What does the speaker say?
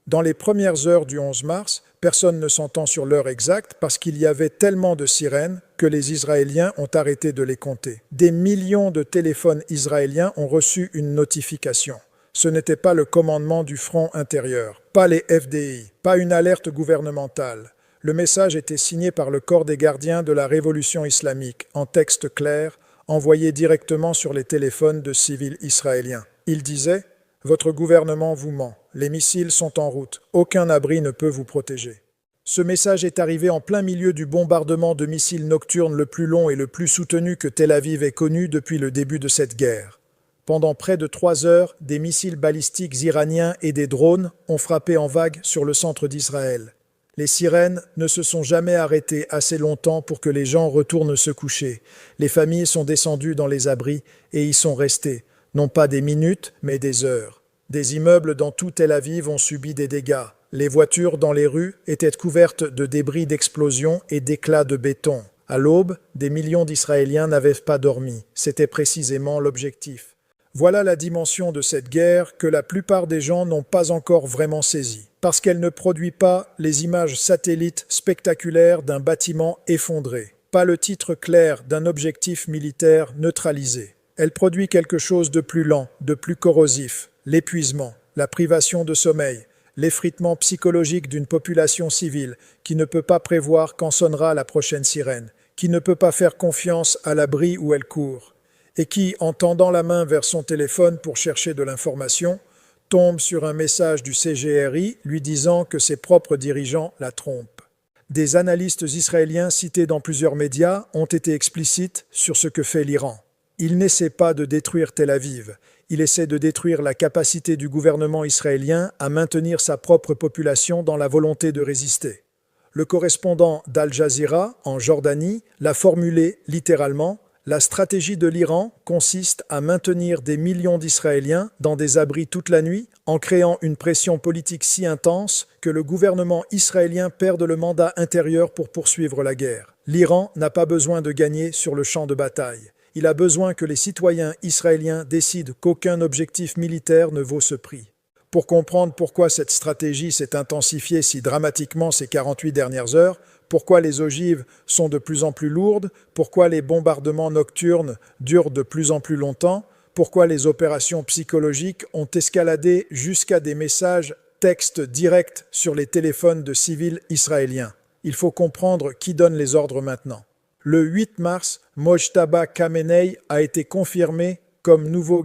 Dans les premières heures du 11 mars, personne ne s'entend sur l'heure exacte parce qu'il y avait tellement de sirènes que les Israéliens ont arrêté de les compter. Des millions de téléphones israéliens ont reçu une notification. Ce n'était pas le commandement du front intérieur, pas les FDI, pas une alerte gouvernementale. Le message était signé par le corps des gardiens de la révolution islamique, en texte clair, envoyé directement sur les téléphones de civils israéliens. Il disait « Votre gouvernement vous ment, les missiles sont en route, aucun abri ne peut vous protéger ». Ce message est arrivé en plein milieu du bombardement de missiles nocturnes le plus long et le plus soutenu que Tel Aviv ait connu depuis le début de cette guerre. Pendant près de 3 heures, des missiles balistiques iraniens et des drones ont frappé en vague sur le centre d'Israël. Les sirènes ne se sont jamais arrêtées assez longtemps pour que les gens retournent se coucher. Les familles sont descendues dans les abris et y sont restées, non pas des minutes, mais des heures. Des immeubles dans tout Tel Aviv ont subi des dégâts. Les voitures dans les rues étaient couvertes de débris d'explosions et d'éclats de béton. À l'aube, des millions d'Israéliens n'avaient pas dormi. C'était précisément l'objectif. Voilà la dimension de cette guerre que la plupart des gens n'ont pas encore vraiment saisie, parce qu'elle ne produit pas les images satellites spectaculaires d'un bâtiment effondré, pas le titre clair d'un objectif militaire neutralisé. Elle produit quelque chose de plus lent, de plus corrosif, l'épuisement, la privation de sommeil, l'effritement psychologique d'une population civile qui ne peut pas prévoir quand sonnera la prochaine sirène, qui ne peut pas faire confiance à l'abri où elle court, et qui, en tendant la main vers son téléphone pour chercher de l'information, tombe sur un message du CGRI lui disant que ses propres dirigeants la trompent. Des analystes israéliens cités dans plusieurs médias ont été explicites sur ce que fait l'Iran. Il n'essaie pas de détruire Tel Aviv, il essaie de détruire la capacité du gouvernement israélien à maintenir sa propre population dans la volonté de résister. Le correspondant d'Al Jazeera, en Jordanie, l'a formulé littéralement: la stratégie de l'Iran consiste à maintenir des millions d'Israéliens dans des abris toute la nuit en créant une pression politique si intense que le gouvernement israélien perde le mandat intérieur pour poursuivre la guerre. L'Iran n'a pas besoin de gagner sur le champ de bataille. Il a besoin que les citoyens israéliens décident qu'aucun objectif militaire ne vaut ce prix. Pour comprendre pourquoi cette stratégie s'est intensifiée si dramatiquement ces 48 dernières heures, pourquoi les ogives sont de plus en plus lourdes, pourquoi les bombardements nocturnes durent de plus en plus longtemps, pourquoi les opérations psychologiques ont escaladé jusqu'à des messages textes directs sur les téléphones de civils israéliens. Il faut comprendre qui donne les ordres maintenant. Le 8 mars, Mojtaba Khamenei a été confirmé comme nouveau